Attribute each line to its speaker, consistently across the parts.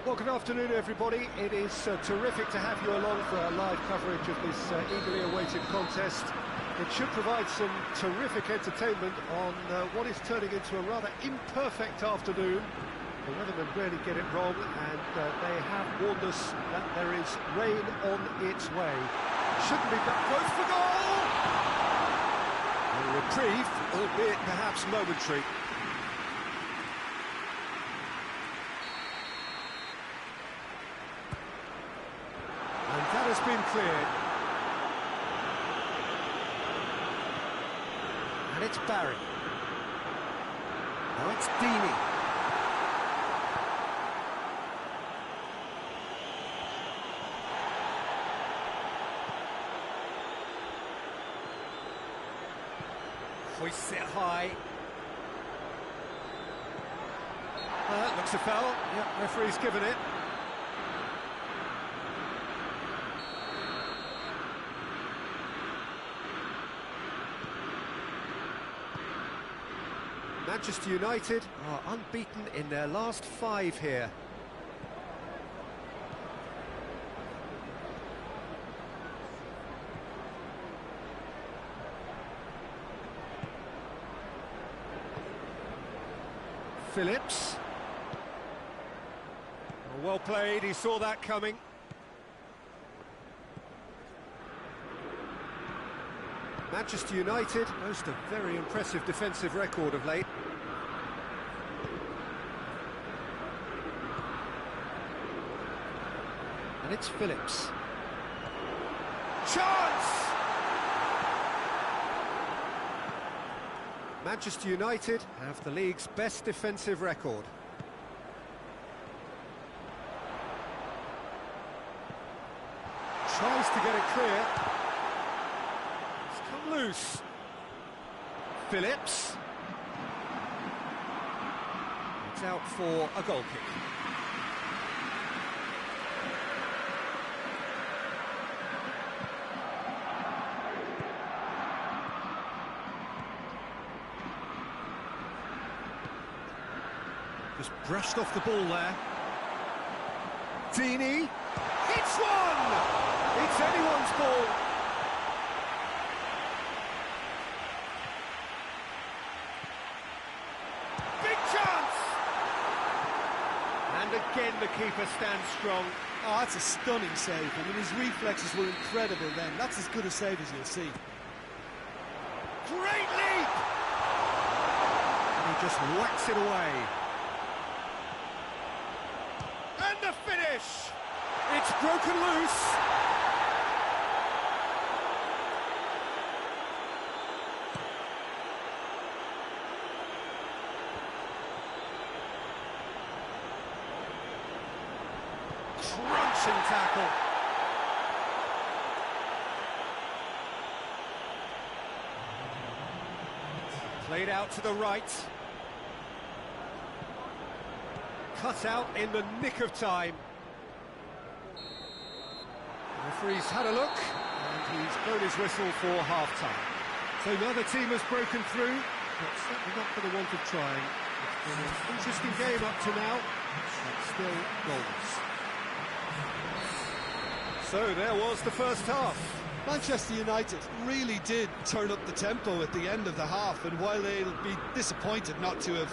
Speaker 1: Well, good afternoon, everybody. It is terrific to have you along for our live coverage of this eagerly awaited contest. It should provide some terrific entertainment on what is turning into a rather imperfect afternoon. The weathermen really get it wrong, and they have warned us that there is rain on its way. Shouldn't be that close for goal! A reprieve, albeit perhaps momentary. And that has been cleared. And it's Barry. Now it's Deeney. Hoists it high. That looks a foul. Yep, referee's given it. Manchester United are unbeaten in their last 5 here. Phillips. Oh, well played, he saw that coming. Manchester United boast a very impressive defensive record of late. And it's Phillips. Chance! Manchester United have the league's best defensive record. Tries to get it clear. It's come loose. Phillips. It's out for a goal kick. Just brushed off the ball there. Deeney. It's one! It's anyone's ball. Big chance! And again the keeper stands strong.
Speaker 2: Oh, that's a stunning save. I mean, his reflexes were incredible then. That's as good a save as you'll see.
Speaker 1: Great leap! And he just whacks it away. And the finish! It's broken loose. Crunching tackle. Played out to the right. Cut out in the nick of time. The referee's had a look, and he's blown his whistle for half-time. So neither team has broken through, but certainly not for the want of trying. It's been an interesting game up to now, but still goalless. So there was the first half.
Speaker 2: Manchester United really did turn up the tempo at the end of the half, and while they'll be disappointed not to have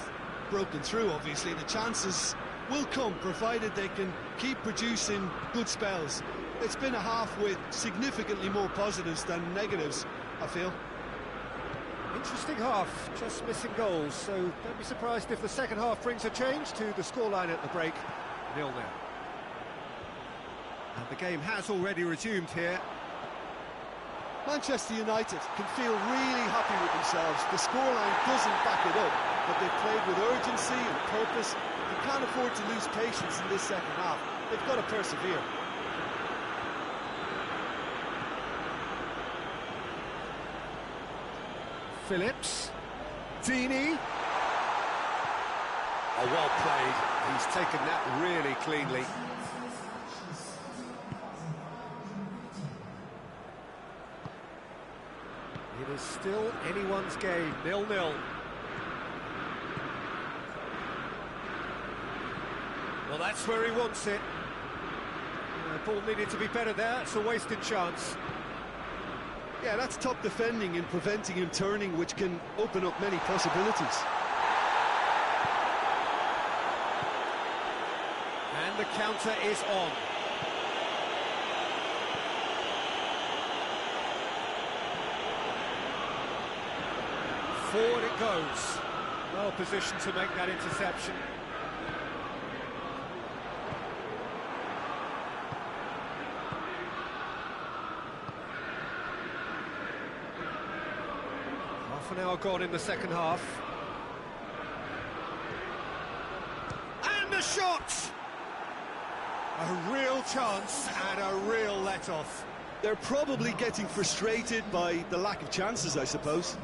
Speaker 2: broken through, obviously, the chances will come, provided they can keep producing good spells. It's been a half with significantly more positives than negatives, I feel.
Speaker 1: Interesting half, just missing goals, so don't be surprised if the second half brings a change to the scoreline at the break, 0-0. And the game has already resumed here.
Speaker 2: Manchester United can feel really happy with themselves. The scoreline doesn't back it up, but they've played with urgency and purpose. They can't afford to lose patience in this second half. They've got to persevere.
Speaker 1: Phillips. Deeney. Oh, well played. He's taken that really cleanly. It is still anyone's game, 0-0. Well, that's where he wants it. Ball needed to be better there. It's a wasted chance.
Speaker 2: Yeah, that's top defending and preventing him turning, which can open up many possibilities.
Speaker 1: And the counter is on. Forward it goes. Well positioned to make that interception. Half an hour gone in the second half. And a shot! A real chance and a real let-off.
Speaker 2: They're probably getting frustrated by the lack of chances, I suppose.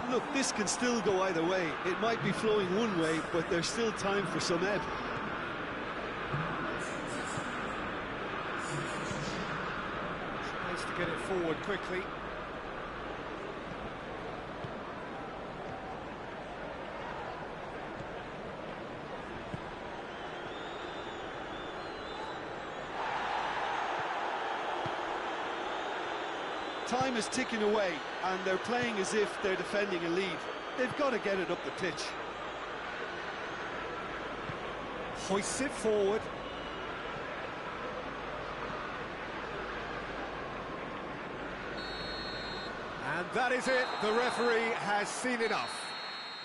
Speaker 2: Look, this can still go either way. It might be flowing one way, but there's still time for some ebb.
Speaker 1: Tries to get it forward quickly.
Speaker 2: Time is ticking away, and they're playing as if they're defending a lead. They've got to get it up the pitch.
Speaker 1: Hoists it forward. And that is it. The referee has seen enough.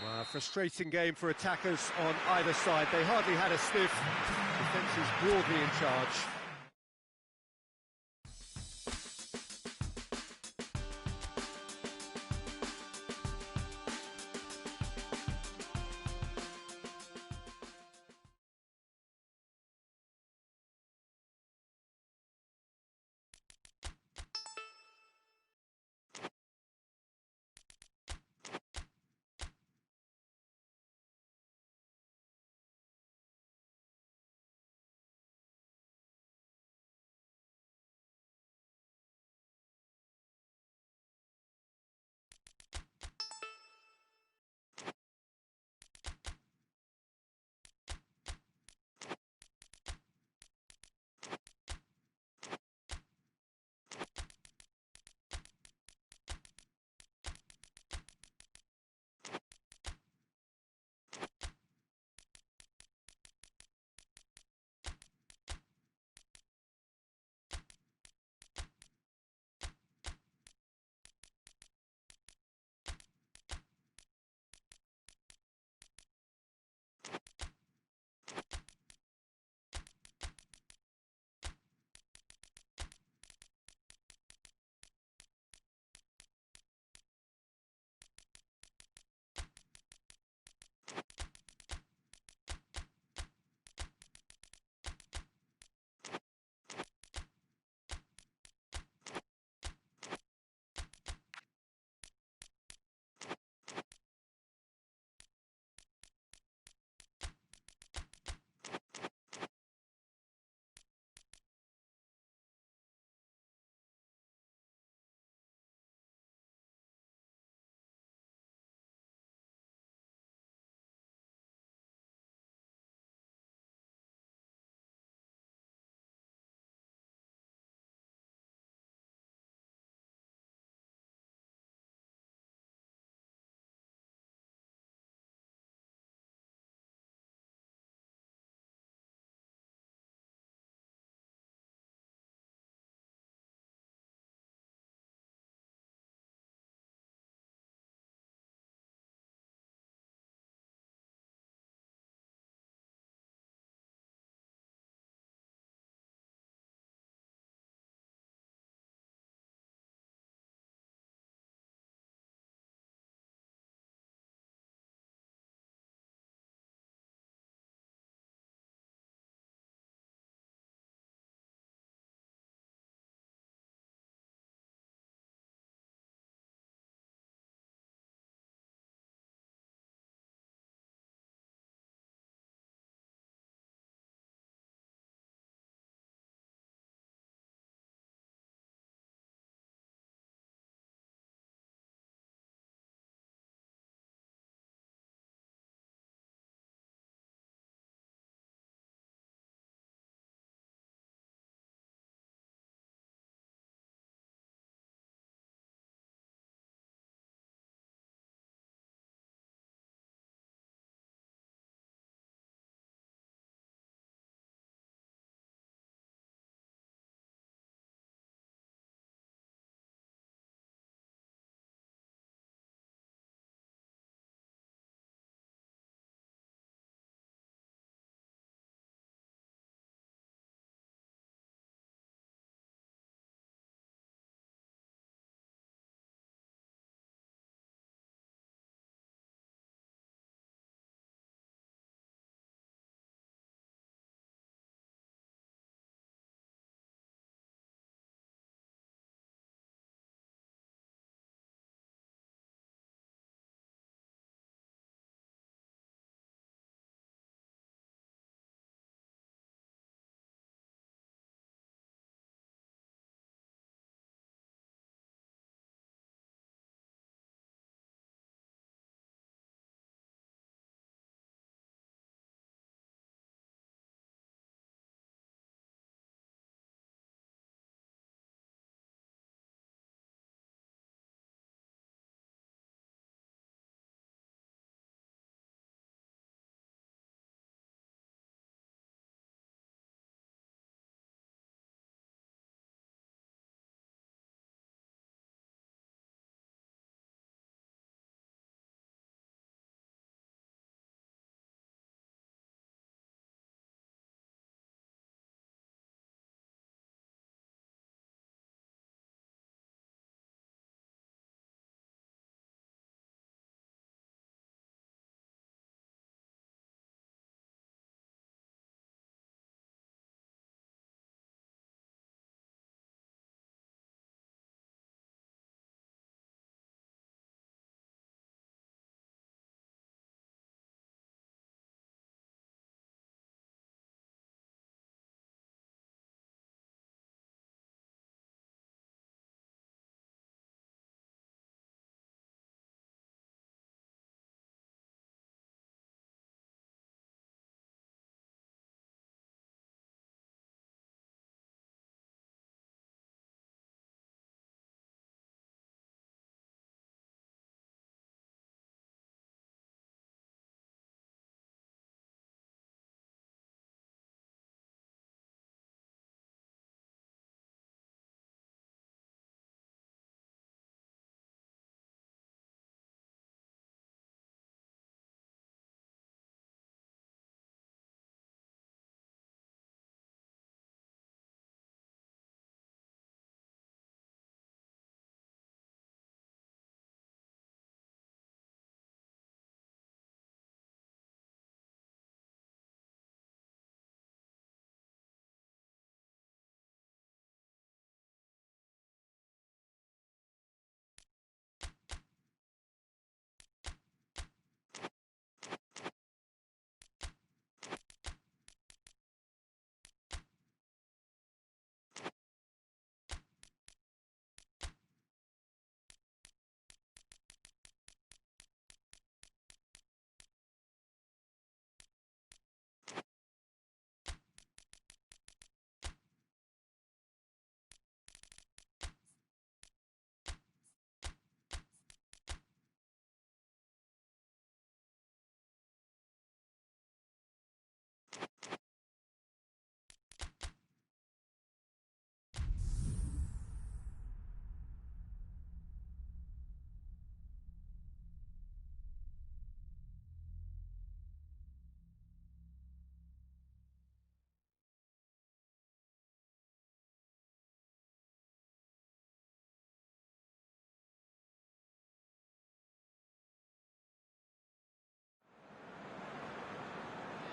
Speaker 1: Well, a frustrating game for attackers on either side. They hardly had a sniff. Defence is broadly in charge.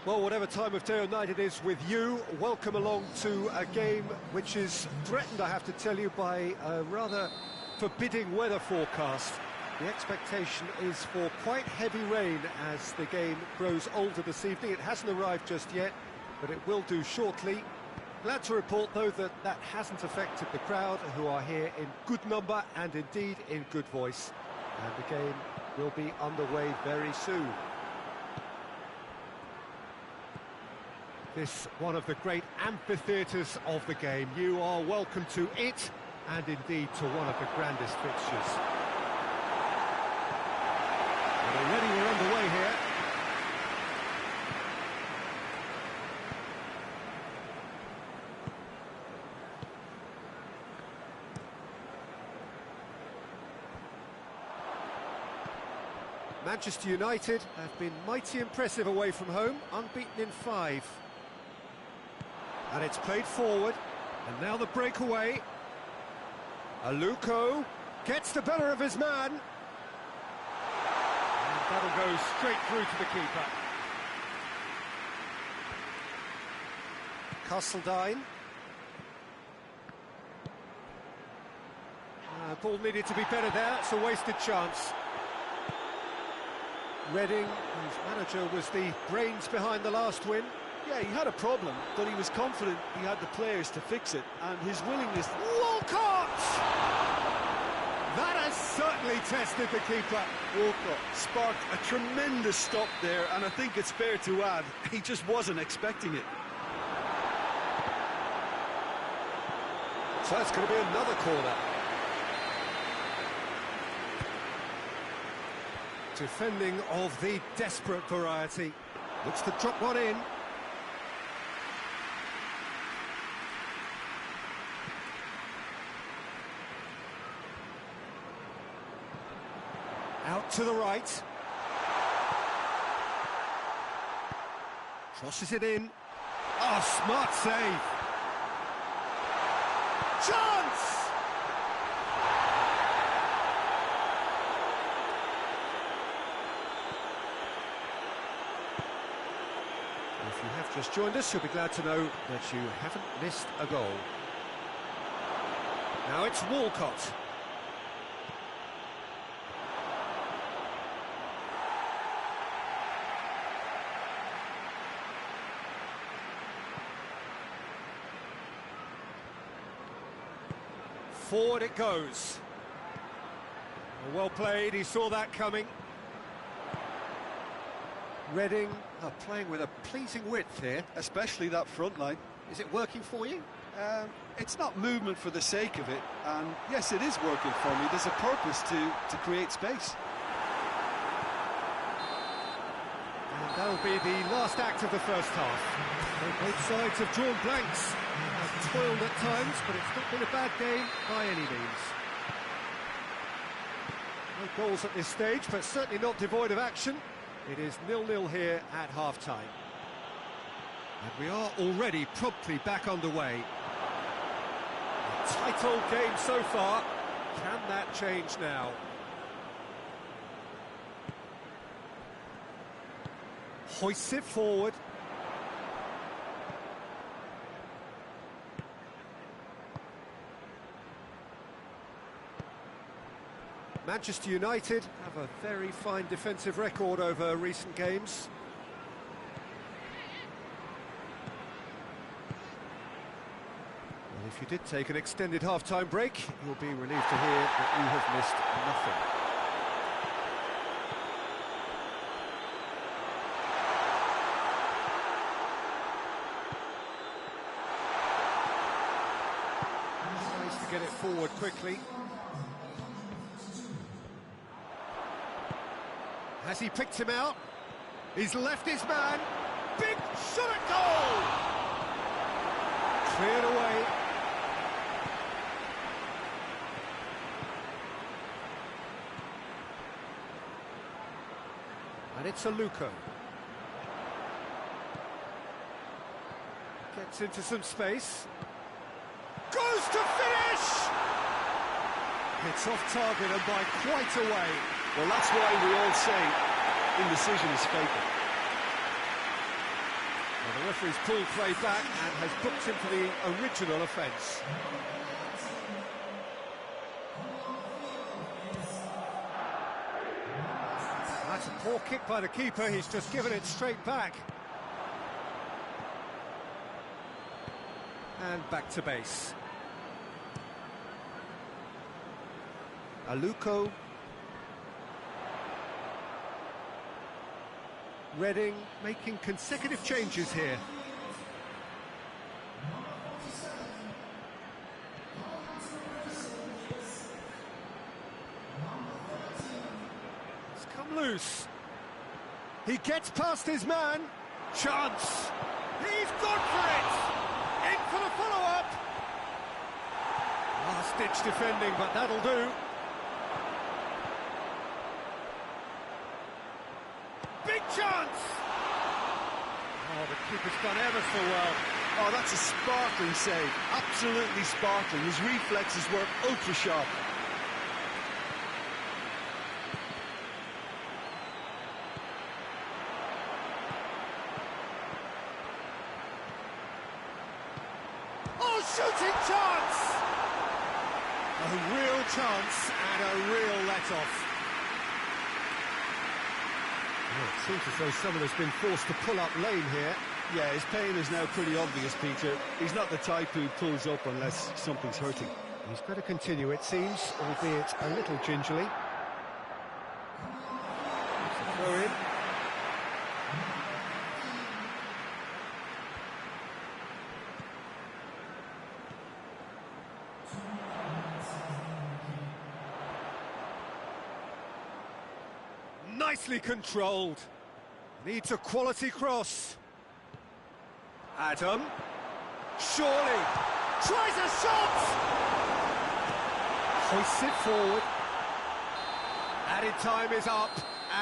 Speaker 1: Well, whatever time of day or night it is with you, welcome along to a game which is threatened, I have to tell you, by a rather forbidding weather forecast. The expectation is for quite heavy rain as the game grows older this evening. It hasn't arrived just yet, but it will do shortly. Glad to report, though, that that hasn't affected the crowd, who are here in good number and indeed in good voice. And the game will be underway very soon. This one of the great amphitheatres of the game. You are welcome to it, and indeed to one of the grandest fixtures. And already we're underway here. Manchester United have been mighty impressive away from home, unbeaten in 5. And it's played forward, and now the breakaway. Aluko gets the better of his man. And that'll go straight through to the keeper. Castledine. Ball needed to be better there, it's a wasted chance. Reading, whose manager was the brains behind the last win.
Speaker 2: Yeah, he had a problem, but he was confident he had the players to fix it, and his willingness...
Speaker 1: Walcott! That has certainly tested the keeper.
Speaker 2: Walcott sparked a tremendous stop there, and I think it's fair to add, he just wasn't expecting it.
Speaker 1: So that's going to be another corner. Defending of the desperate variety. Looks to drop one in. Out to the right. Crosses it in. Oh, smart save. Chance! If you have just joined us, you'll be glad to know that you haven't missed a goal. Now it's Walcott. Forward it goes. Well played, he saw that coming. Reading are playing with a pleasing width here.
Speaker 2: Especially that front line.
Speaker 1: Is it working for you?
Speaker 2: It's not movement for the sake of it, and yes, it is working for me. There's a purpose to create space.
Speaker 1: And that'll be the last act of the first half. Both sides have drawn blanks. Have toiled at times, but it's not been a bad game by any means. No goals at this stage, but certainly not devoid of action. It is 0-0 here at half-time. And we are already promptly back underway. A tight old game so far. Can that change now? Hoists it forward. Manchester United have a very fine defensive record over recent games. Well, if you did take an extended half-time break, you'll be relieved to hear that you have missed nothing. Nice to get it forward quickly. Has he picked him out? He's left his man. Big shot at goal! Cleared away. And it's Aluko. Gets into some space. Goes to finish! It's off target and by quite a way.
Speaker 2: Well, that's why we all say indecision is fatal.
Speaker 1: The referee's pulled play back and has booked him for the original offence. That's a poor kick by the keeper, he's just given it straight back. And back to base. Aluko. Reading making consecutive changes here. It's come loose. He gets past his man. Chance. He's gone for it. In for the follow-up. Last-ditch defending, but that'll do. Big chance! Oh, the keeper's done ever so well.
Speaker 2: Oh, that's a sparkling save. Absolutely sparkling. His reflexes were ultra-sharp.
Speaker 1: Oh, shooting chance! A real chance and a real let-off. Well, it seems as though someone has been forced to pull up lane here.
Speaker 2: Yeah, his pain is now pretty obvious, Peter. He's not the type who pulls up unless something's hurting.
Speaker 1: He's better continue, it seems, albeit a little gingerly. Throw in. Nicely controlled. Needs a quality cross. Adam. Surely. Tries a shot! Hoists it forward. Added time is up,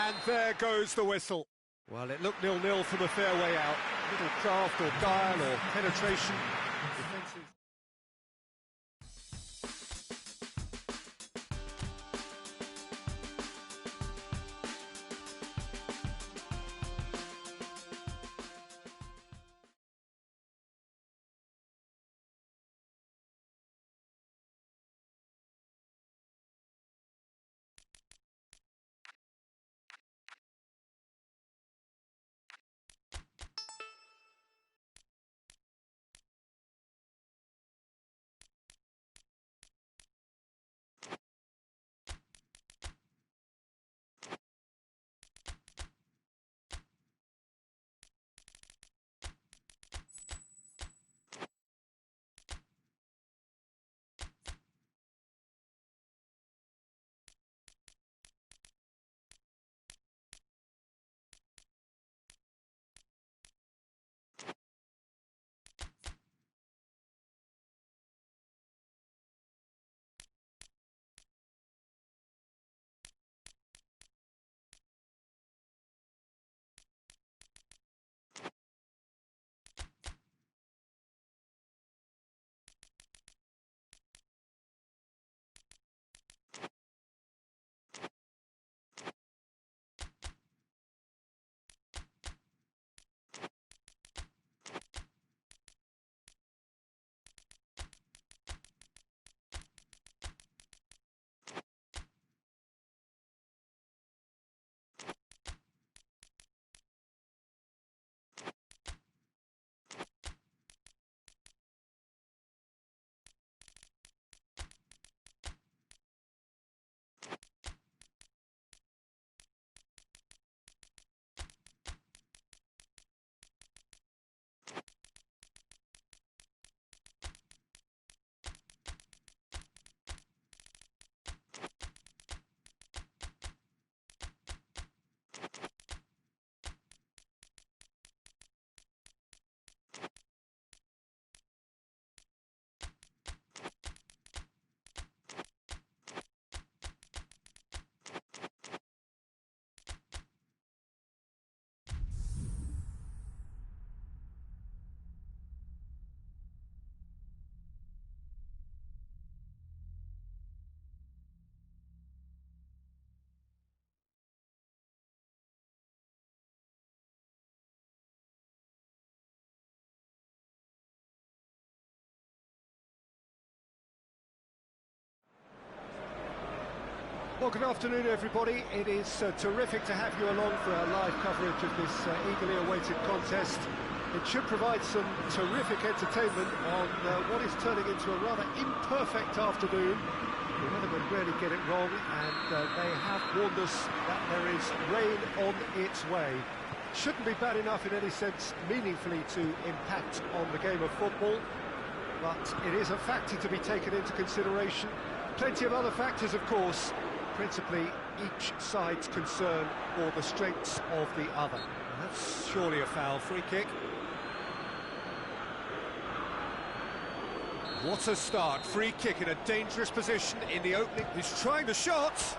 Speaker 1: and there goes the whistle. Well, it looked 0-0 from a fair way out. Little craft or guile or penetration. Defensive. Well, good afternoon, everybody. It is terrific to have you along for our live coverage of this eagerly awaited contest. It should provide some terrific entertainment on what is turning into a rather imperfect afternoon. The weathermen really get it wrong, and they have warned us that there is rain on its way. Shouldn't be bad enough in any sense meaningfully to impact on the game of football, but it is a factor to be taken into consideration. Plenty of other factors, of course, principally each side's concern for the strengths of the other. That's surely a foul. Free kick. What a start. Free kick in a dangerous position in the opening. He's trying the shot.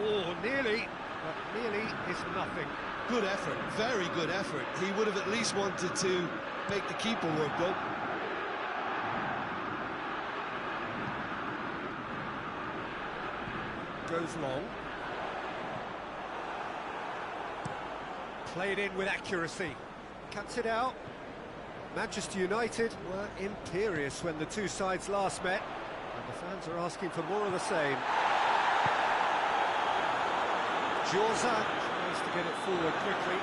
Speaker 1: Oh, nearly. But nearly is nothing.
Speaker 2: Good effort, very good effort. He would have at least wanted to make the keeper work, though.
Speaker 1: Goes long. Played in with accuracy. Cuts it out. Manchester United were imperious when the two sides last met, and the fans are asking for more of the same. Jorza tries to get it forward quickly.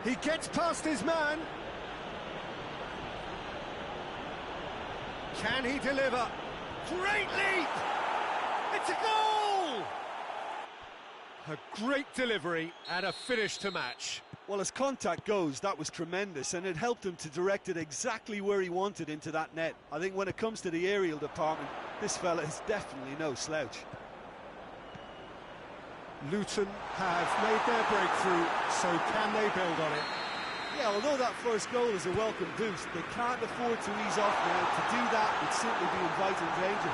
Speaker 1: He gets past his man. Can he deliver? Great leap! It's a goal! A great delivery and a finish to match.
Speaker 2: Well, as contact goes, that was tremendous, and it helped him to direct it exactly where he wanted into that net. I think when it comes to the aerial department, this fella is definitely no slouch.
Speaker 1: Luton have made their breakthrough, so can they build on it?
Speaker 2: Yeah, although that first goal is a welcome boost, they can't afford to ease off now. To do that would simply be inviting danger.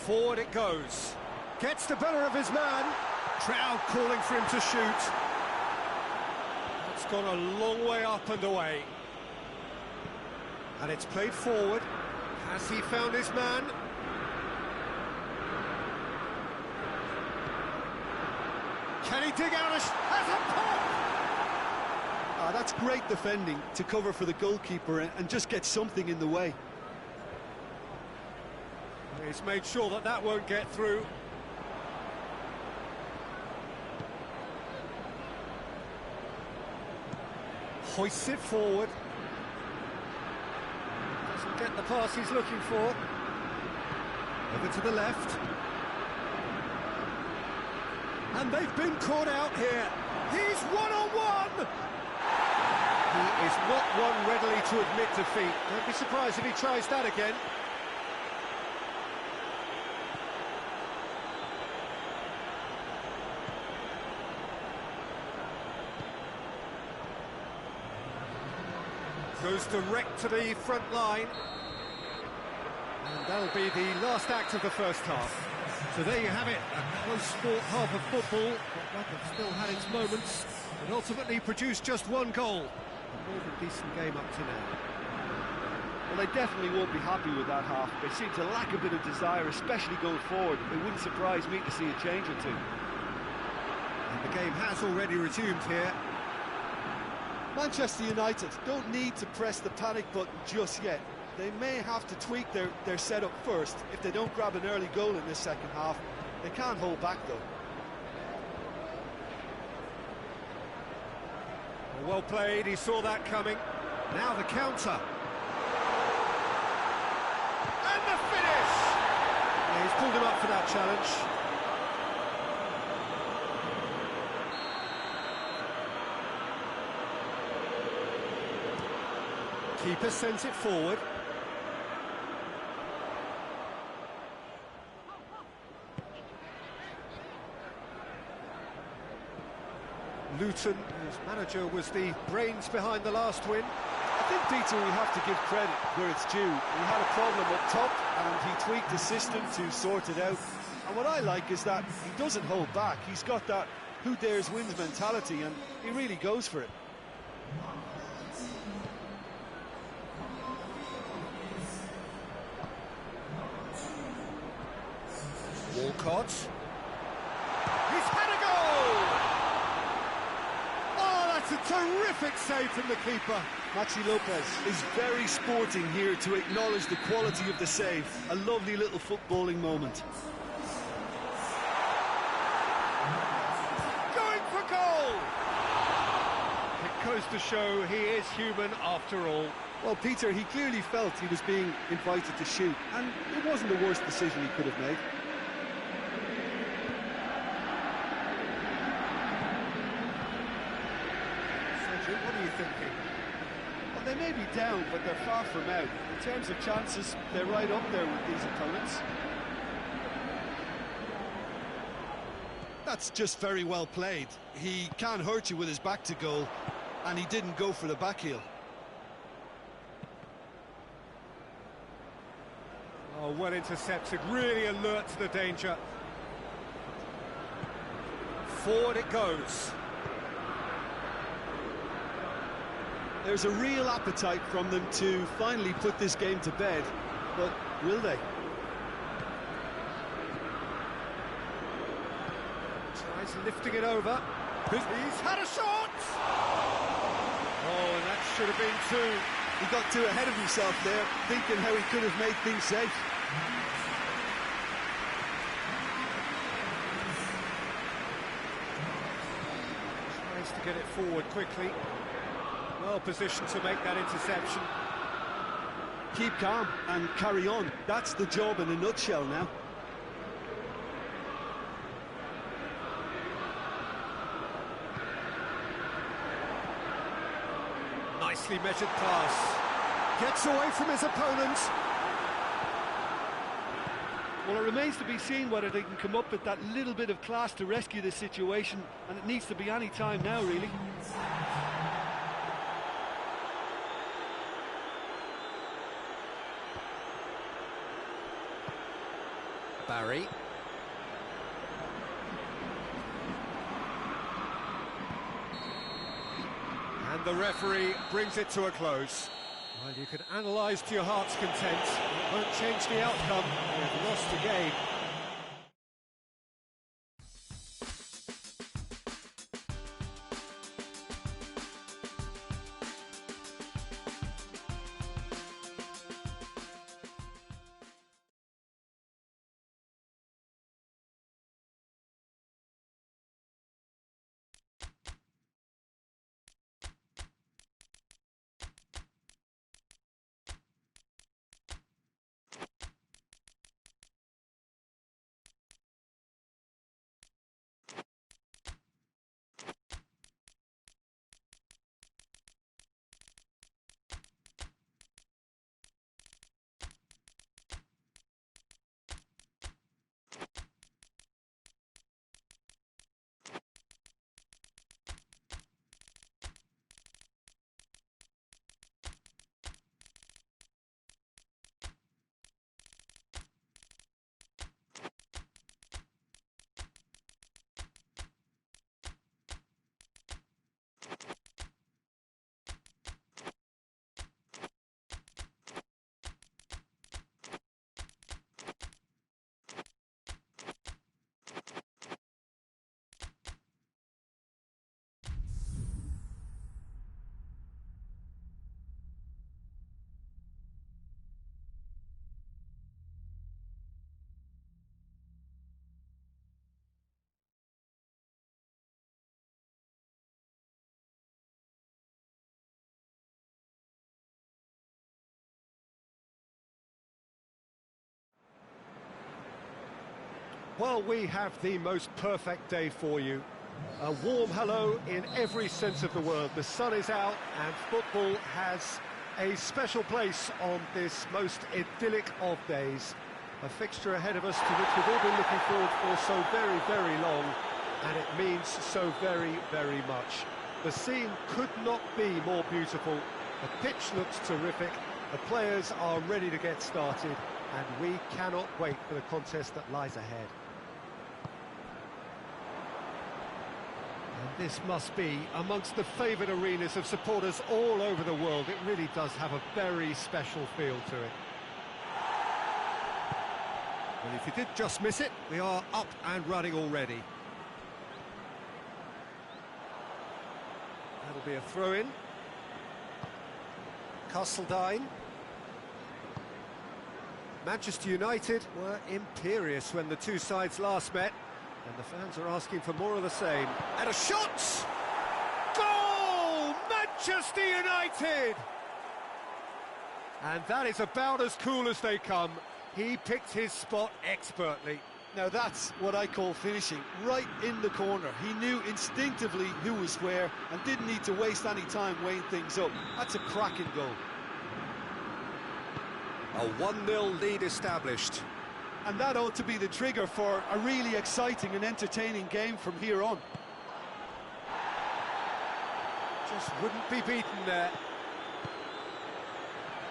Speaker 1: Forward it goes. Gets the better of his man. Crowd calling for him to shoot. It's gone a long way up and away. And it's played forward. Has he found his man? Can he dig out has a pop!
Speaker 2: That's great defending to cover for the goalkeeper and just get something in the way.
Speaker 1: He's made sure that that won't get through. Hoists it forward. Doesn't get the pass he's looking for. Over to the left. And they've been caught out here. He's one-on-one! He is not one readily to admit defeat. Don't be surprised if he tries that again. Goes direct to the front line. And that'll be the last act of the first half. So there you have it, a close sport half of football. But have still had its moments, and ultimately produced just one goal. A more than decent game up to now.
Speaker 2: Well, they definitely won't be happy with that half. They seem to lack a bit of desire, especially going forward. It wouldn't surprise me to see a change or two.
Speaker 1: And the game has already resumed here.
Speaker 2: Manchester United don't need to press the panic button just yet. They may have to tweak their setup first. If they don't grab an early goal in this second half, they can't hold back though.
Speaker 1: Well played, he saw that coming. Now the counter. And the finish! Yeah, he's pulled him up for that challenge. Keeper sends it forward. Luton, whose manager was the brains behind the last win.
Speaker 2: I think, Peter, we have to give credit where it's due. We had a problem up top, and he tweaked the system to sort it out. And what I like is that he doesn't hold back. He's got that who dares wins mentality, and he really goes for it.
Speaker 1: Walcott. He's had a goal! Oh, that's a terrific save from the keeper.
Speaker 2: Maxi Lopez is very sporting here to acknowledge the quality of the save. A lovely little footballing moment.
Speaker 1: Going for goal! It goes to show he is human after all.
Speaker 2: Well, Peter, he clearly felt he was being invited to shoot, and it wasn't the worst decision he could have made.
Speaker 1: What are you thinking?
Speaker 2: Well, they may be down, but they're far from out. In terms of chances, they're right up there with these opponents. That's just very well played. He can't hurt you with his back to goal, and he didn't go for the back heel.
Speaker 1: Oh, well intercepted, really alert to the danger. Forward it goes.
Speaker 2: There's a real appetite from them to finally put this game to bed, but will they?
Speaker 1: Tries lifting it over. He's had a shot! Oh, and that should have been two.
Speaker 2: He got too ahead of himself there, thinking how he could have made things safe.
Speaker 1: Tries to get it forward quickly. Well positioned to make that interception.
Speaker 2: Keep calm and carry on. That's the job in a nutshell now.
Speaker 1: Nicely measured pass. Gets away from his opponent.
Speaker 2: Well, it remains to be seen whether they can come up with that little bit of class to rescue this situation, and it needs to be any time now, really.
Speaker 1: Barry. And the referee brings it to a close. Well, you can analyse to your heart's content. It won't change the outcome. They've lost the game. Well, we have the most perfect day for you. A warm hello in every sense of the word. The sun is out and football has a special place on this most idyllic of days. A fixture ahead of us to which we've all been looking forward for so very, very long, and it means so very, very much. The scene could not be more beautiful. The pitch looks terrific. The players are ready to get started, and we cannot wait for the contest that lies ahead. This must be amongst the favoured arenas of supporters all over the world. It really does have a very special feel to it. Well, if you did just miss it, we are up and running already. That'll be a throw-in. Castledine. Manchester United were imperious when the two sides last met, and the fans are asking for more of the same. And a shot! Goal! Manchester United! And that is about as cool as they come. He picked his spot expertly.
Speaker 2: Now that's what I call finishing, right in the corner. He knew instinctively who was where and didn't need to waste any time weighing things up. That's a cracking goal.
Speaker 1: A 1-0 lead established.
Speaker 2: And that ought to be the trigger for a really exciting and entertaining game from here on.
Speaker 1: Just wouldn't be beaten there.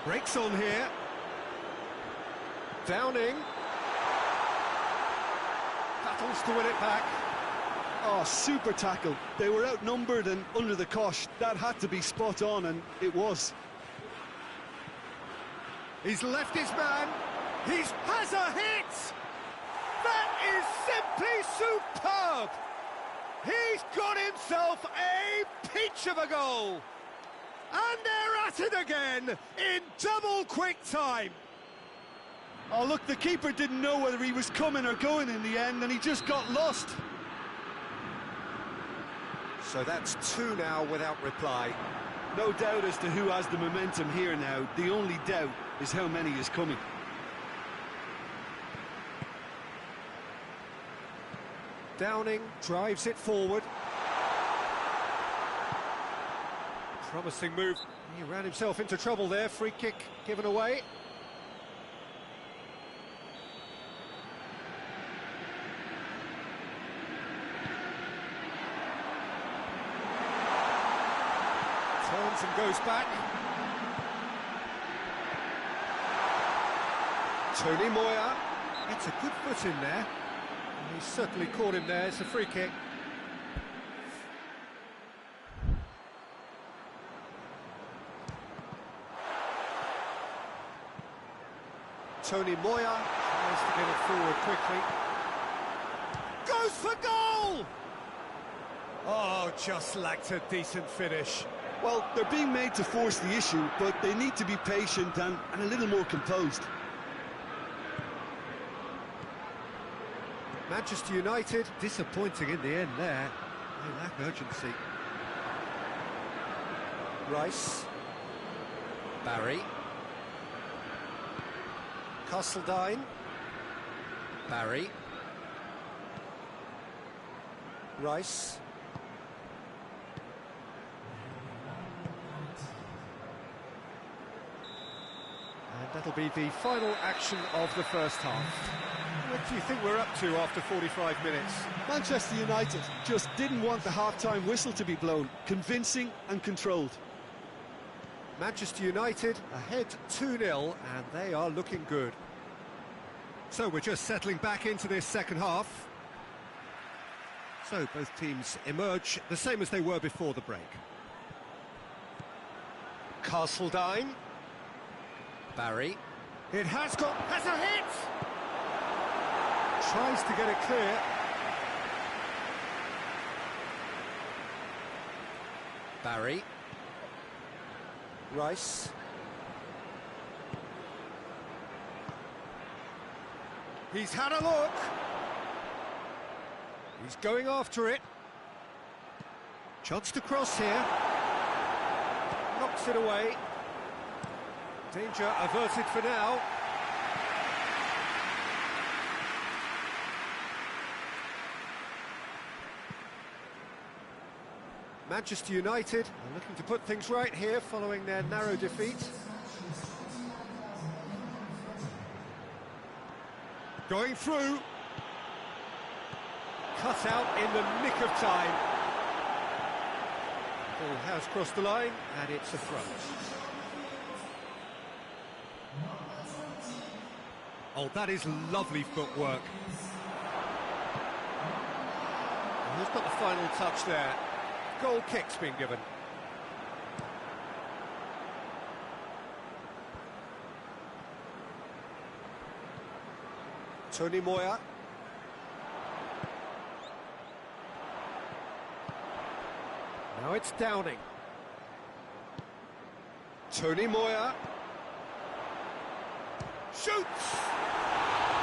Speaker 1: Breaks on here. Downing. Battles to win it back.
Speaker 2: Oh, super tackle. They were outnumbered and under the cosh. That had to be spot on, and it was.
Speaker 1: He's left his man. He has a hit! That is simply superb! He's got himself a peach of a goal! And they're at it again in double quick time.
Speaker 2: Oh, look, the keeper didn't know whether he was coming or going in the end, and he just got lost.
Speaker 1: So that's 2 now without reply.
Speaker 2: No doubt as to who has the momentum here now. The only doubt is how many is coming.
Speaker 1: Downing drives it forward. Promising move. He ran himself into trouble there. Free kick given away. Turns and goes back. Tony Moya gets a good foot in there. And he's certainly caught him there. It's a free kick. Tony Moya tries to get it forward quickly. Goes for goal! Oh, just lacked a decent finish.
Speaker 2: Well, they're being made to force the issue, but they need to be patient and a little more composed.
Speaker 1: Manchester United disappointing in the end there. They lack urgency. Rice. Barry. Castledine. Barry. Rice. And that'll be the final action of the first half. What do you think we're up to after 45 minutes?
Speaker 2: Manchester United just didn't want the half-time whistle to be blown. Convincing and controlled.
Speaker 1: Manchester United ahead 2-0, and they are looking good. So we're just settling back into this second half. So both teams emerge the same as they were before the break. Castledine. Barry. It has a hit! Tries to get it clear. Barry. Rice. He's had a look. He's going after it. Chance to cross here. Knocks it away. Danger averted for now. Manchester United are looking to put things right here following their narrow defeat. Going through. Cut out in the nick of time. Ball has crossed the line, and it's a throw. Oh, that is lovely footwork. And who's got the final touch there? goal kick's been given. Tony Moya. Now it's Downing. Tony Moya. Shoots!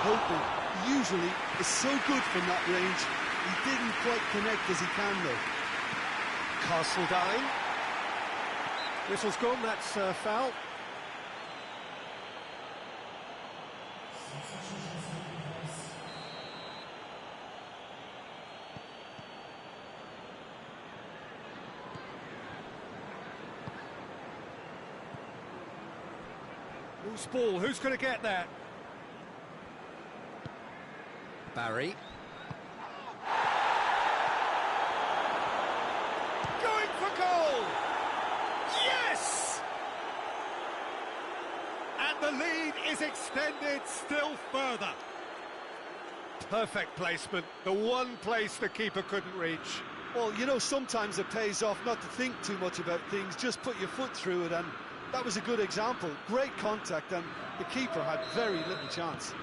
Speaker 2: Hoping usually is so good from that range. He didn't quite connect as he can though.
Speaker 1: Castledine. Whistle's gone, that's foul. Loose ball, who's going to get that? Barry. Going for goal! Yes! And the lead is extended still further. Perfect placement, the one place the keeper couldn't reach.
Speaker 2: Well, you know, sometimes it pays off not to think too much about things, just put your foot through it, and that was a good example. Great contact, and the keeper had very little chance.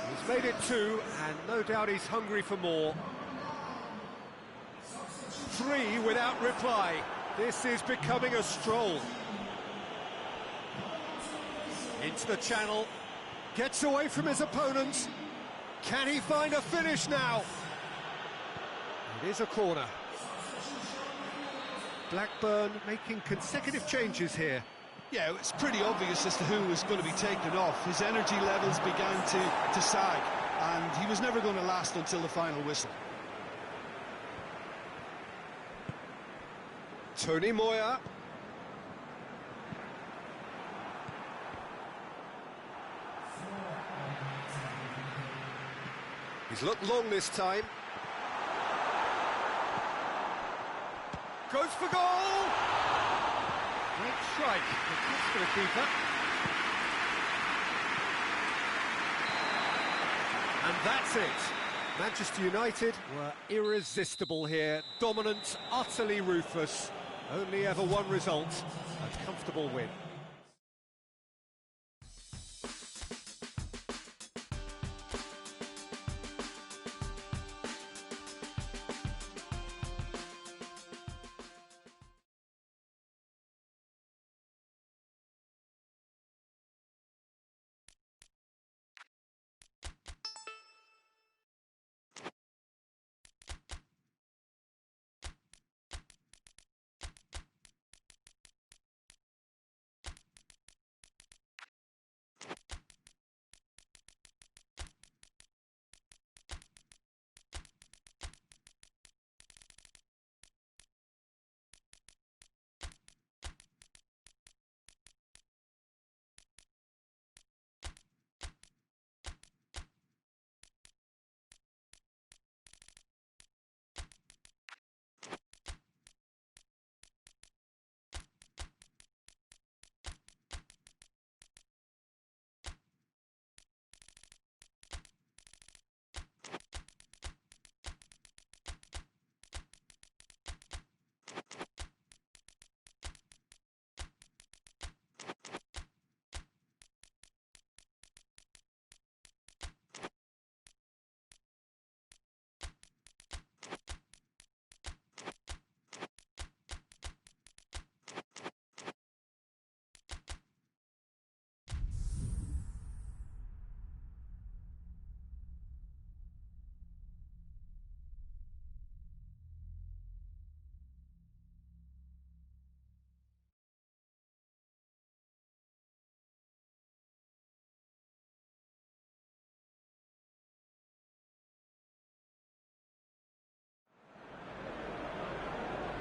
Speaker 1: He's made it 2, and no doubt he's hungry for more. 3 without reply. This is becoming a stroll. Into the channel. Gets away from his opponent. Can he find a finish now? It is a corner. Blackburn making consecutive changes here.
Speaker 2: Yeah, it's pretty obvious as to who was going to be taken off. His energy levels began to sag, and he was never going to last until the final whistle.
Speaker 1: Tony Moya. He's looked long this time. Goes for goal! Great strike, it's for the keeper. And that's it. Manchester United were irresistible here, dominant, utterly ruthless. Only ever one result, a comfortable win.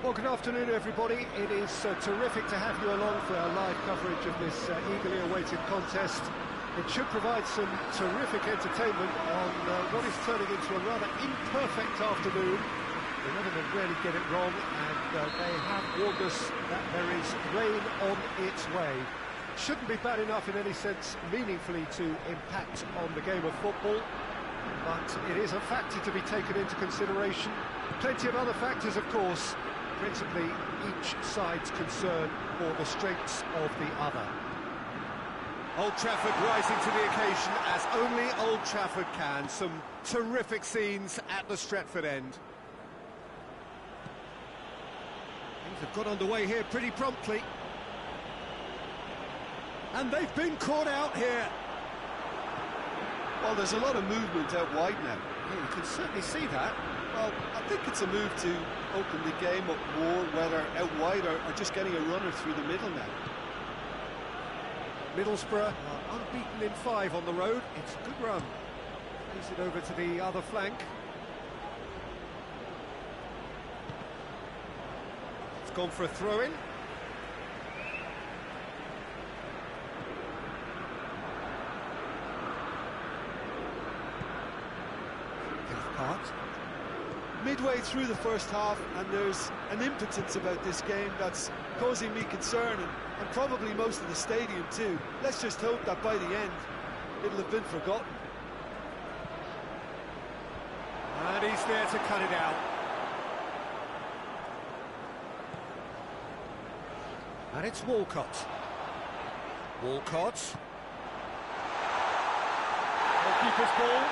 Speaker 1: Well, good afternoon, everybody. It is terrific to have you along for our live coverage of this eagerly awaited contest. It should provide some terrific entertainment on what is turning into a rather imperfect afternoon. The weathermen rarely get it wrong, and they have warned us that there is rain on its way. Shouldn't be bad enough in any sense meaningfully to impact on the game of football. but it is a factor to be taken into consideration. Plenty of other factors, of course, principally each side's concern for the strengths of the other. Old Trafford rising to the occasion as only Old Trafford can. Some terrific scenes at the Stretford end. Things have got underway here pretty promptly. And they've been caught out here.
Speaker 2: Well, there's a lot of movement out wide now.
Speaker 1: Yeah, you can certainly see that.
Speaker 2: Well, I think it's a move to open the game up more, whether out wide or just getting a runner through the middle now.
Speaker 1: Middlesbrough are unbeaten in 5 on the road. It's a good run. Plays it over to the other flank. It's gone for a throw-in.
Speaker 2: Midway through the first half, and there's an impotence about this game that's causing me concern, and probably most of the stadium too. Let's just hope that by the end it'll have been forgotten.
Speaker 1: And he's there to cut it out. And it's Walcott. Walcott. Goalkeeper's ball.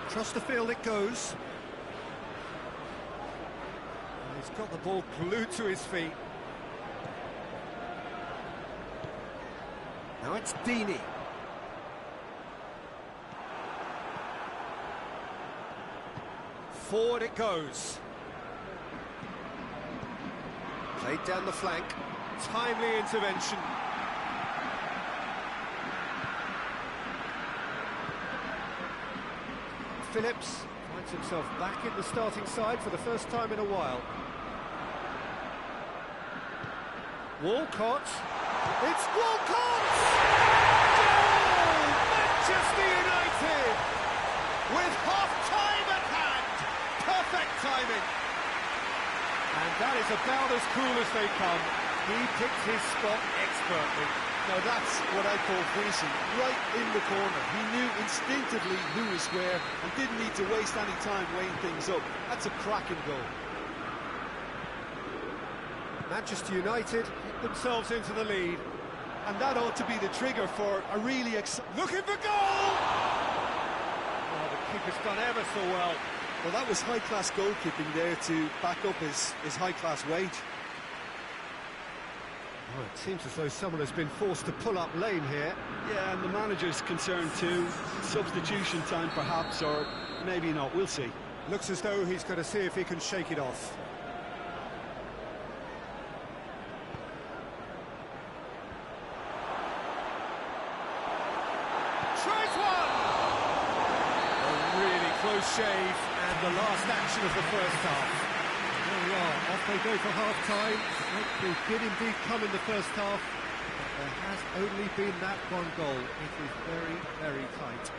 Speaker 1: Across the field it goes. And he's got the ball glued to his feet. Now it's Deeney. Forward it goes. Played down the flank. Timely intervention. Phillips finds himself back in the starting side for the first time in a while. Walcott. It's Walcott! Goal! Manchester United! With half-time at hand. Perfect timing. And that is about as cool as they come. He picked his spot expertly.
Speaker 2: Now that's what I call finishing, right in the corner. He knew instinctively who was where and didn't need to waste any time weighing things up. That's a cracking goal.
Speaker 1: Manchester United hit themselves into the lead.
Speaker 2: And that ought to be the trigger for a really
Speaker 1: looking for goal! Oh, the keeper's done ever so well.
Speaker 2: Well, that was high-class goalkeeping there to back up his high-class wage.
Speaker 1: Oh, it seems as though someone has been forced to pull up lame here.
Speaker 2: Yeah, and the manager's concerned too. Substitution time perhaps, or maybe not, we'll see.
Speaker 1: Looks as though he's going to see if he can shake it off. Tries one! A really close shave, and the last action of the first half. There we are, off they go for half-time. They did indeed come in the first half, but there has only been that one goal. It is very, very tight.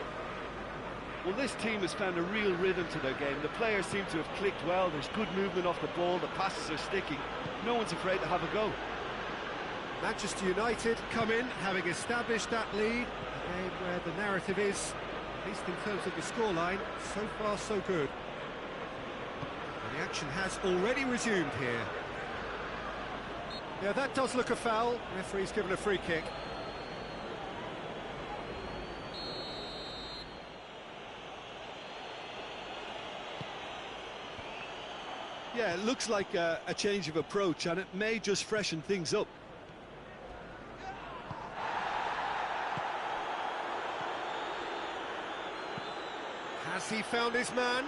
Speaker 2: Well, this team has found a real rhythm to their game. The players seem to have clicked well. There's good movement off the ball. The passes are sticking. No one's afraid to have a go.
Speaker 1: Manchester United come in, having established that lead. A game where the narrative is, at least in terms of the scoreline, so far so good. And the action has already resumed here. Yeah, that does look a foul. Referee's given a free kick.
Speaker 2: Yeah, it looks like a change of approach, and it may just freshen things up.
Speaker 1: Has he found his man?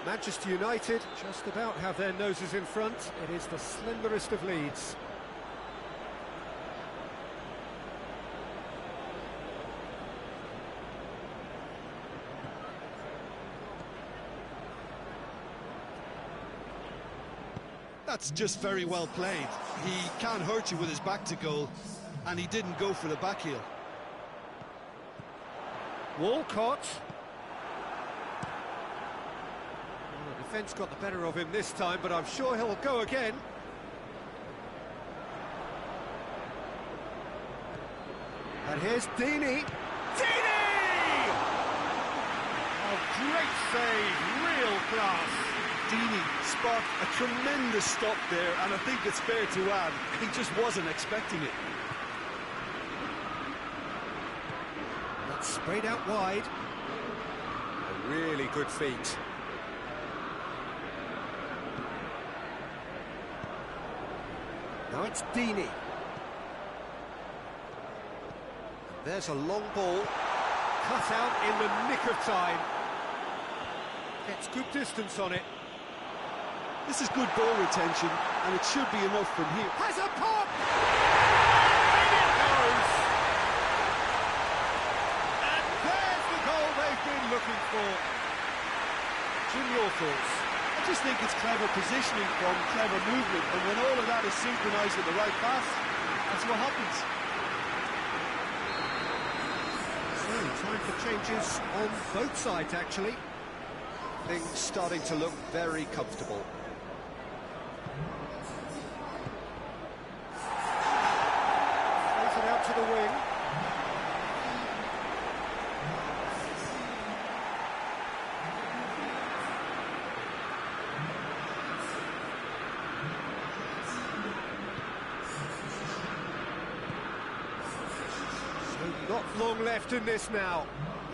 Speaker 1: Manchester United just about have their noses in front. It is the slenderest of leads.
Speaker 2: That's just very well played. He can't hurt you with his back to goal, and he didn't go for the back heel.
Speaker 1: Walcott. Well, the defence got the better of him this time, but I'm sure he'll go again. And here's Deeney. Deeney! Oh, great save, real class.
Speaker 2: Deeney sparked a tremendous stop there, and I think it's fair to add, he just wasn't expecting it.
Speaker 1: That's sprayed out wide. A really good feat. Now it's Deeney. There's a long ball, cut out in the nick of time. Gets good distance on it.
Speaker 2: This is good ball retention, and it should be enough from here.
Speaker 1: Has a pop! And it goes! And there's the goal they've been looking for. Jim, your thoughts?
Speaker 2: I just think it's clever positioning from clever movement, and when all of that is synchronised with the right pass, that's what happens.
Speaker 1: So, time for changes on both sides, actually. Things starting to look very comfortable. Plays it out to the wing. So not long left in this now.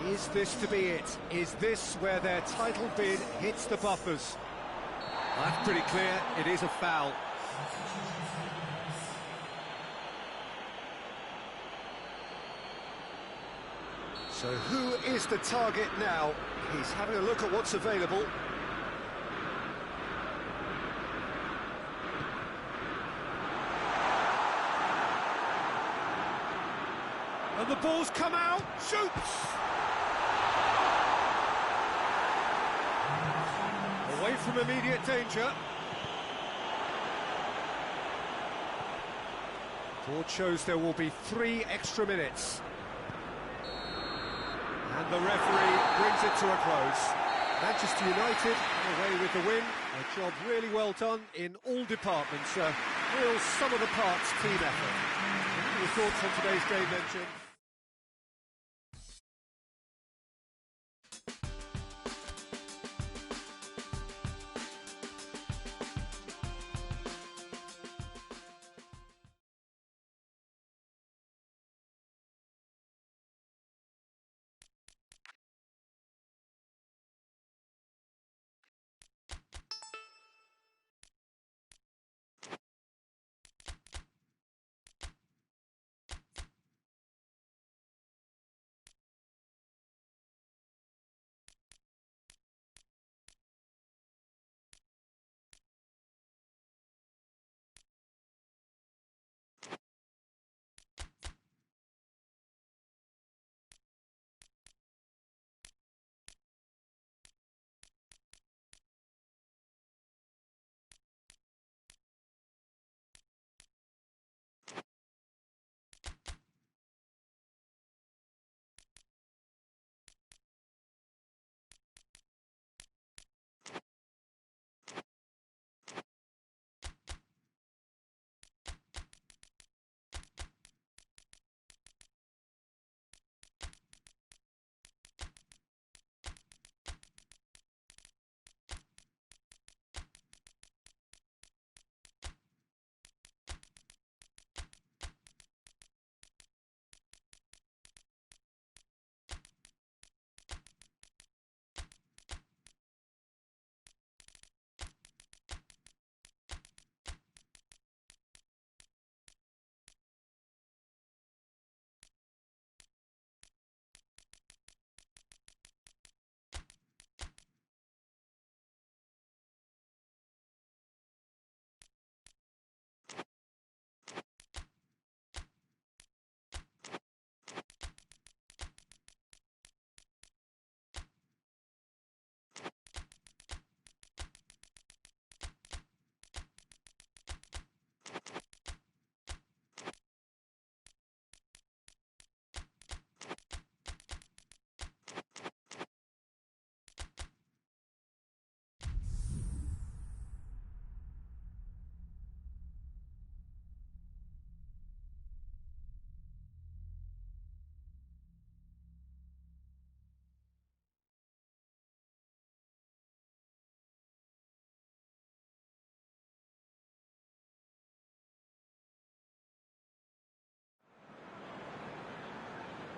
Speaker 1: Is this to be it? Is this where their title bid hits the buffers? That's pretty clear, it is a foul. So who is the target now? He's having a look at what's available. And the ball's come out, shoots! Away from immediate danger. Board shows there will be 3 extra minutes. And the referee brings it to a close. Manchester United away with the win. A job really well done in all departments. A real sum-of-the-parts team effort. What are your thoughts on today's game then, Jim?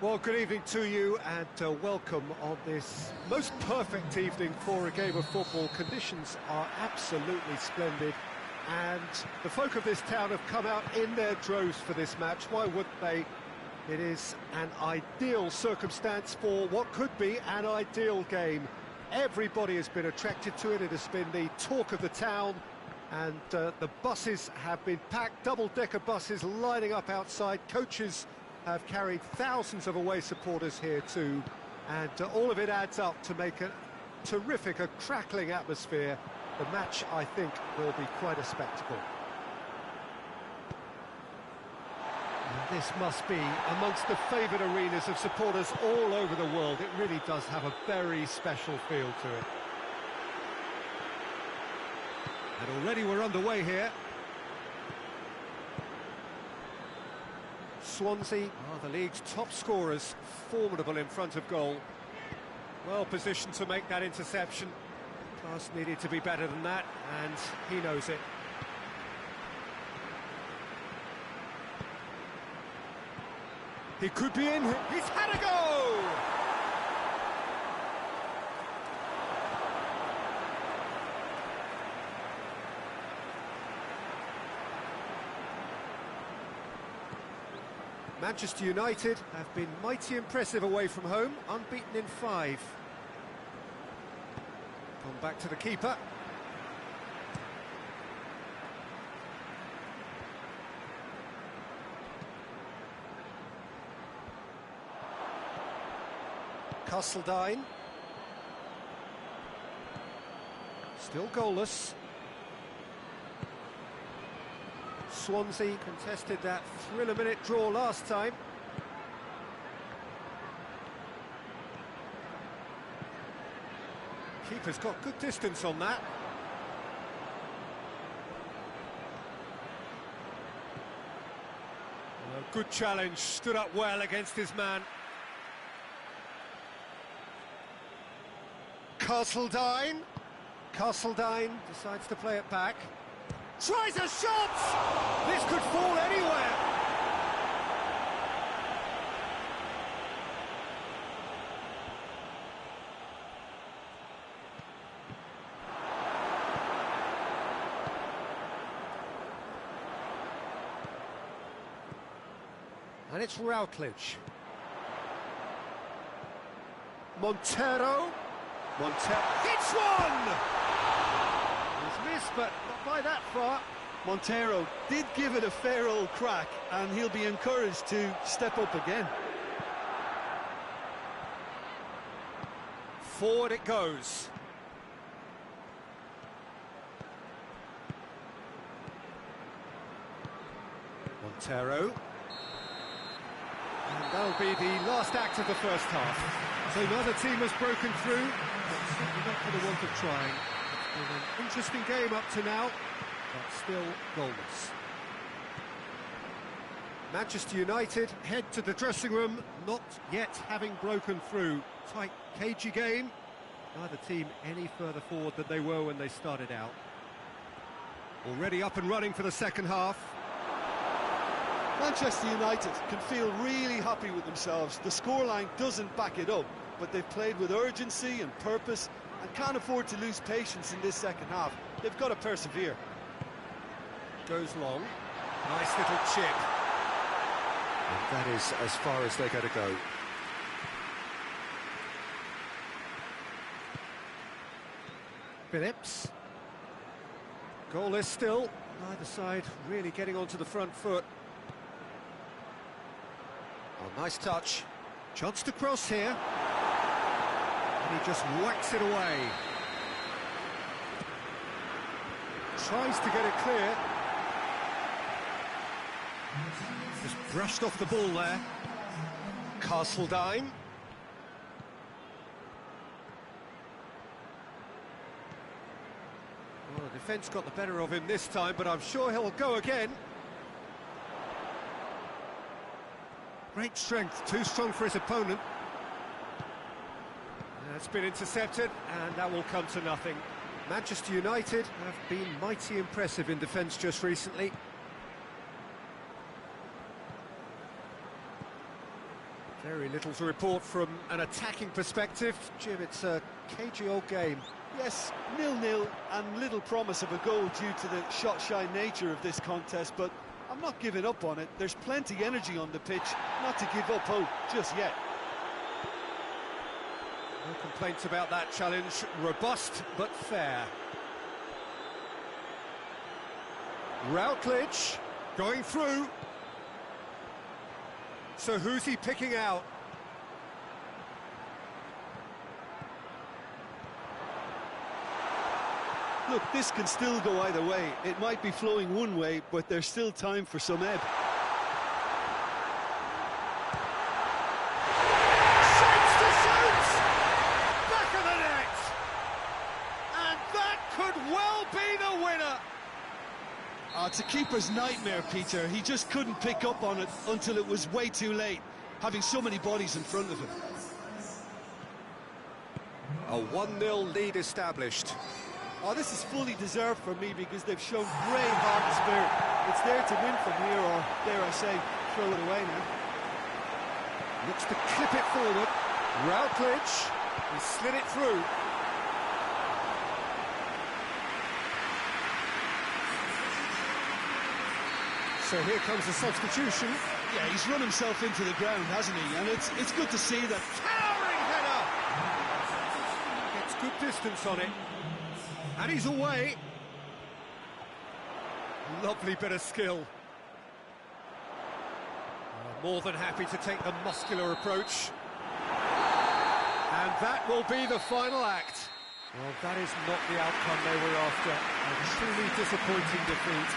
Speaker 1: Well, good evening to you and welcome on this most perfect evening for a game of football. Conditions are absolutely splendid and the folk of this town have come out in their droves for this match. Why wouldn't they? It is an ideal circumstance for what could be an ideal game. Everybody has been attracted to it. It has been the talk of the town and the buses have been packed, double-decker buses lining up outside. Coaches have carried thousands of away supporters here too, and all of it adds up to make a terrific, a crackling atmosphere. The match, I think, will be quite a spectacle. And this must be amongst the favoured arenas of supporters all over the world. It really does have a very special feel to it. And already we're underway here. Swansea are the league's top scorers, formidable in front of goal. Well positioned to make that interception. Pass needed to be better than that, and he knows it. He could be in. He's had a go! Manchester United have been mighty impressive away from home, unbeaten in 5. Gone back to the keeper. Castledine. Still goalless. Swansea contested that thriller-minute draw last time. Keeper's got good distance on that. A good challenge, stood up well against his man. Castledine decides to play it back. Tries a shot! This could fall anywhere. And it's Routledge. Montero hits one! He's missed, but not by that far.
Speaker 2: Montero did give it a fair old crack, and he'll be encouraged to step up again.
Speaker 1: Forward it goes. Montero. And that'll be the last act of the first half. So neither team has broken through, but certainly not for the want of trying. It's been an interesting game up to now, but still goalless. Manchester United head to the dressing room, not yet having broken through. Tight, cagey game. Neither team any further forward than they were when they started out. Already up and running for the second half.
Speaker 2: Manchester United can feel really happy with themselves. The scoreline doesn't back it up, but they've played with urgency and purpose and can't afford to lose patience in this second half. They've got to persevere.
Speaker 1: Goes long. Nice little chip. And that is as far as they're going to go. Phillips. Goalless still. Neither side really getting onto the front foot. Oh, nice touch. Chance to cross here. And he just whacks it away. Tries to get it clear. Just brushed off the ball there. Castledine. Well, the defence got the better of him this time, but I'm sure he'll go again. Great strength, too strong for his opponent. That's been intercepted, and that will come to nothing. Manchester United have been mighty impressive in defence just recently. Very Very little to report from an attacking perspective. Jim, it's a cagey old game.
Speaker 2: Yes, 0-0 and little promise of a goal due to the shot-shy nature of this contest, but I'm not giving up on it. There's plenty energy on the pitch, not to give up hope just yet.
Speaker 1: No complaints about that challenge. Robust but fair. Routledge going through. So who's he picking out?
Speaker 2: Look, this can still go either way. It might be flowing one way, but there's still time for some ebb.
Speaker 1: Shapes to shoot! Back of the net! And that could well be the winner!
Speaker 2: It's a keeper's nightmare, Peter. He just couldn't pick up on it until it was way too late, having so many bodies in front of him.
Speaker 1: A 1-0 lead established.
Speaker 2: Oh, this is fully deserved for me because they've shown great heart and spirit. It's there to win from here, or dare I say, throw it away now.
Speaker 1: Looks to clip it forward. Routledge, he slid it through. So here comes the substitution.
Speaker 2: Yeah, he's run himself into the ground, hasn't he? And it's good to see that.
Speaker 1: Towering header! Gets good distance on it. And he's away. Lovely bit of skill. More than happy to take the muscular approach. And that will be the final act. Well, that is not the outcome they were after. A truly disappointing defeat.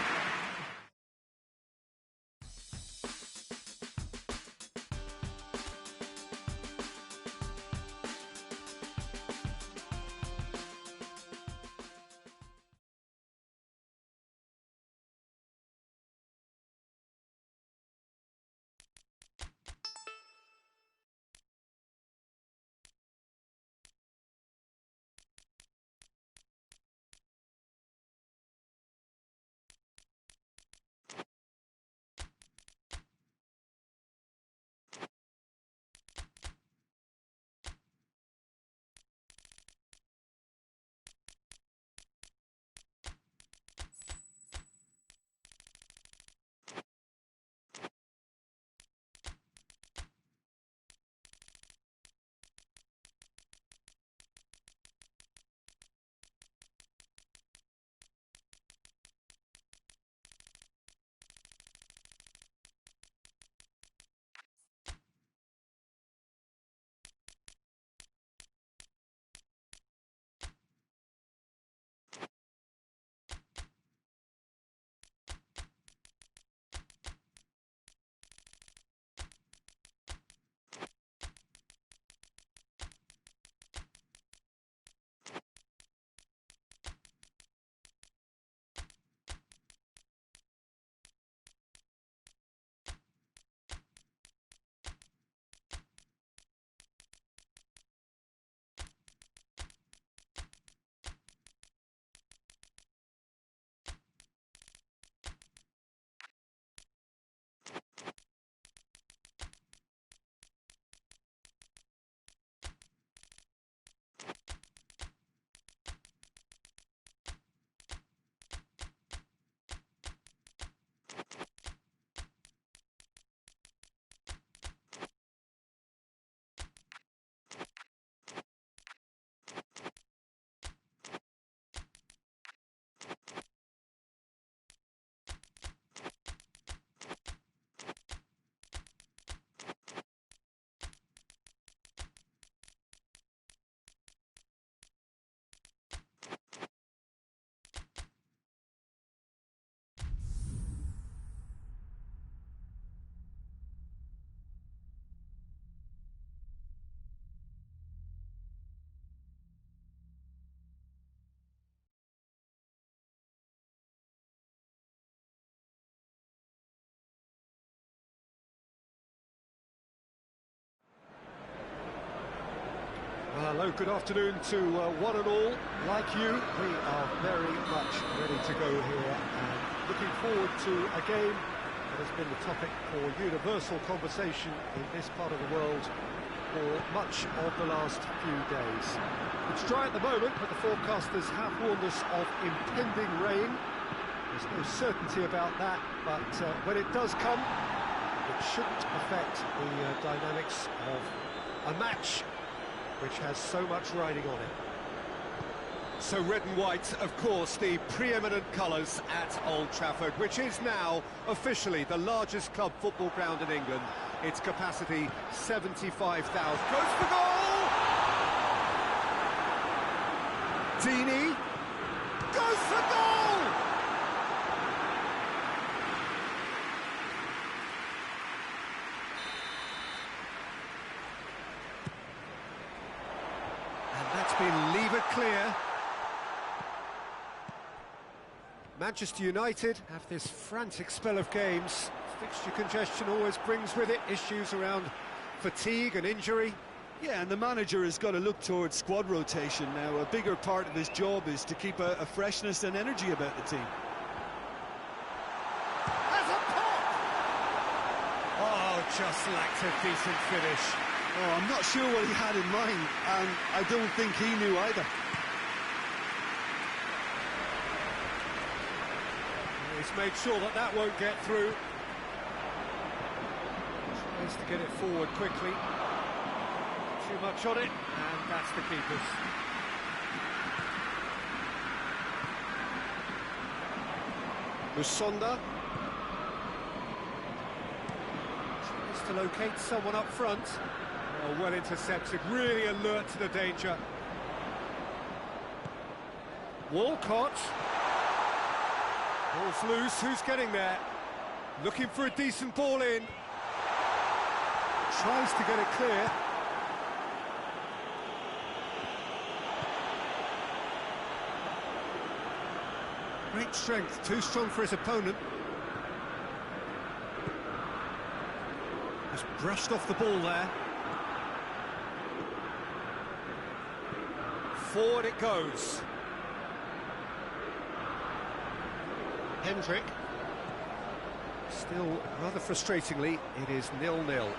Speaker 1: Hello, good afternoon to one and all. Like you, we are very much ready to go here and looking forward to a game It has been the topic for universal conversation in this part of the world for much of the last few days. It's dry at the moment, but the forecasters have warned us of impending rain. There's no certainty about that, but when it does come, it shouldn't affect the dynamics of a match which has so much riding on it.
Speaker 3: So red and white, of course, the preeminent colours at Old Trafford, which is now officially the largest club football ground in England. Its capacity, 75,000. Goes for goal! Deeney goes for goal! And that's been levered clear.
Speaker 1: Manchester United have this frantic spell of games. Fixture congestion always brings with it issues around fatigue and injury.
Speaker 2: Yeah, and the manager has got to look towards squad rotation now. A bigger part of his job is to keep a freshness and energy about the team.
Speaker 3: Has a pop! Oh, just lacked a decent finish.
Speaker 2: Oh, I'm not sure what he had in mind, and I don't think he knew either.
Speaker 1: He's made sure that that won't get through. Tries to get it forward quickly. Too much on it, and that's the keeper's. Musonda tries to locate someone up front. Oh, well intercepted, really alert to the danger. Walcott. Ball's loose, who's getting there? Looking for a decent ball in. Tries to get it clear. Great strength, too strong for his opponent. Just brushed off the ball there. Forward it goes. Hendrick. Still, rather frustratingly, it is 0-0.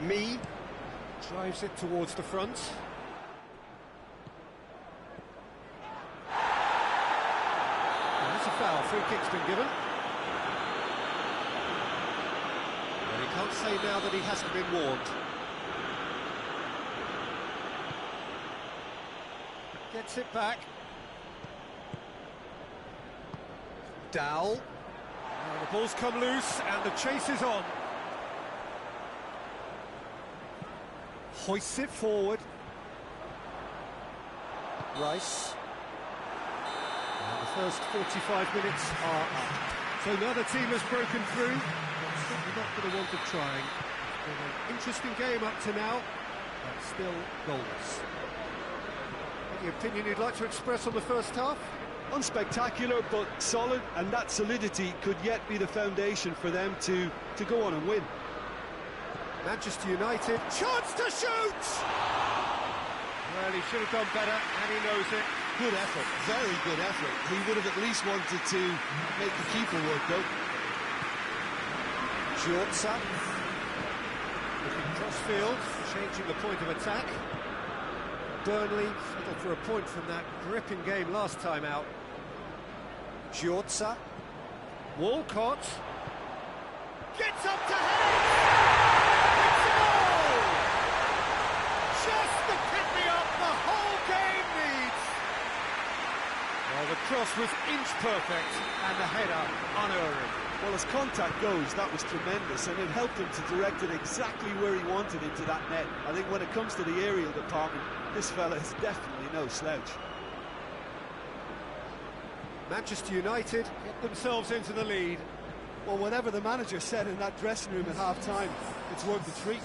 Speaker 1: Mee drives it towards the front. There's a foul, free kick's been given. Well, he can't say now that he hasn't been warned. Gets it back. Dowell. The ball's come loose and the chase is on. Hoists it forward. Rice. And the first 45 minutes are up. So now the team has broken through. Certainly not for the want of trying. It's been an interesting game up to now, but still goalless. Any opinion you'd like to express on the first half?
Speaker 2: Unspectacular, but solid, and that solidity could yet be the foundation for them to go on and win.
Speaker 1: Manchester United, chance to shoot! Well, he should have done better, and he knows it.
Speaker 2: Good effort, very good effort. He would have at least wanted to make the keeper work, though.
Speaker 1: Giorza, looking cross-field, changing the point of attack. Burnley settled for a point from that gripping game last time out. Giorza. Walcott. Gets up to head it! It's a goal! Just the pick-me-up the whole game needs! Well, the cross was inch perfect and the header unerring.
Speaker 2: Well, as contact goes, that was tremendous, and it helped him to direct it exactly where he wanted into that net. I think when it comes to the aerial department, this fella is definitely no slouch.
Speaker 1: Manchester United get themselves into the lead.
Speaker 2: Well, whatever the manager said in that dressing room at half-time, it's worth the treat.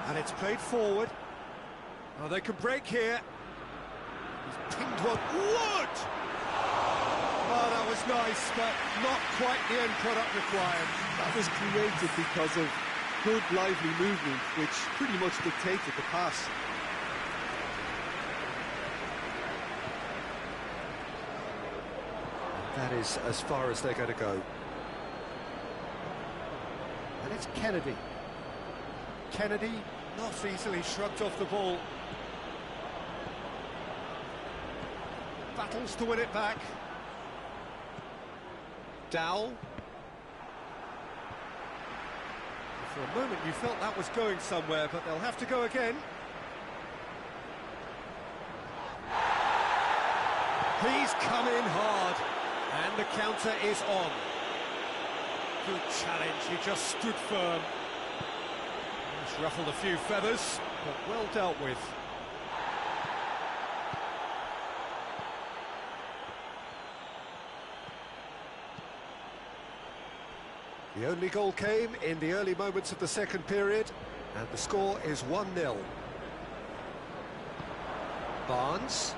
Speaker 1: And it's played forward. Oh, they can break here. He's pinged one. Wood! Oh, that was nice, but not quite the end product required.
Speaker 2: That was created because of good, lively movement, which pretty much dictated the pass.
Speaker 1: That is as far as they're going to go. And it's Kennedy. Kennedy
Speaker 3: Not easily shrugged off the ball. Battles to win it back. Dowell. For a moment you felt that was going somewhere, but they'll have to go again. He's come in hard, and the counter is on. Good challenge, he just stood firm. He's ruffled a few feathers, but well dealt with.
Speaker 1: The only goal came in the early moments of the second period, and the score is 1-0. Barnes.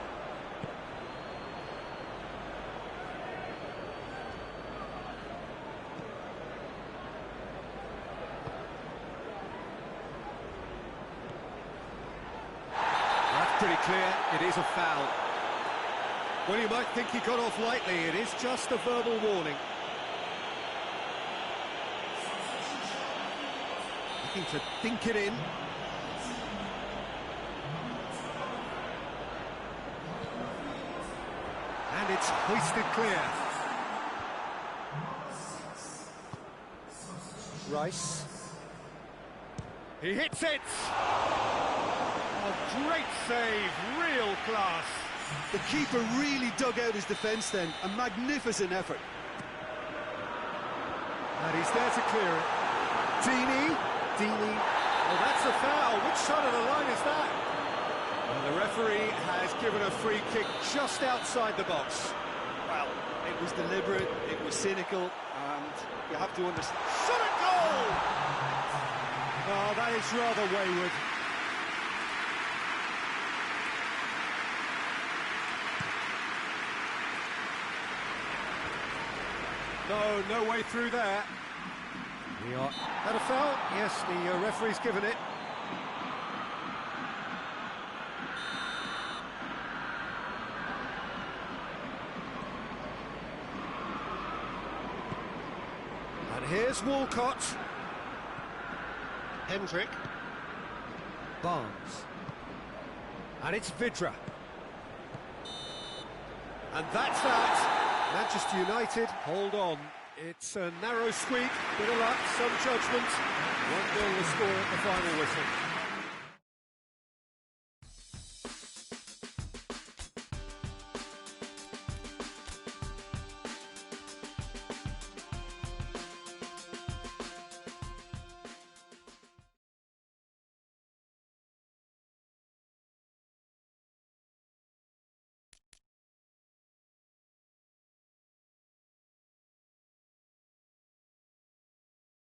Speaker 3: That's pretty clear, it is a foul. Well, you might think he got off lightly, it is just a verbal warning. Looking to dink it in. And it's hoisted clear.
Speaker 1: Rice.
Speaker 3: He hits it! A great save, real class.
Speaker 2: The keeper really dug out his defence then. A magnificent effort.
Speaker 3: And he's there to clear it. Deeney. Well, that's a foul. Which side of the line is that? And the referee has given a free kick just outside the box.
Speaker 2: Well, it was deliberate, it was cynical, and you have to understand.
Speaker 3: Shot a goal! Oh, that is rather wayward. No way through there. We are at a foul. Yes, the referee's given it. And here's Walcott. Hendrick. Barnes. And it's Vidra. And that's that. Manchester United hold on. It's a narrow squeak, bit of luck, some judgment. 1-0 the score at the final whistle.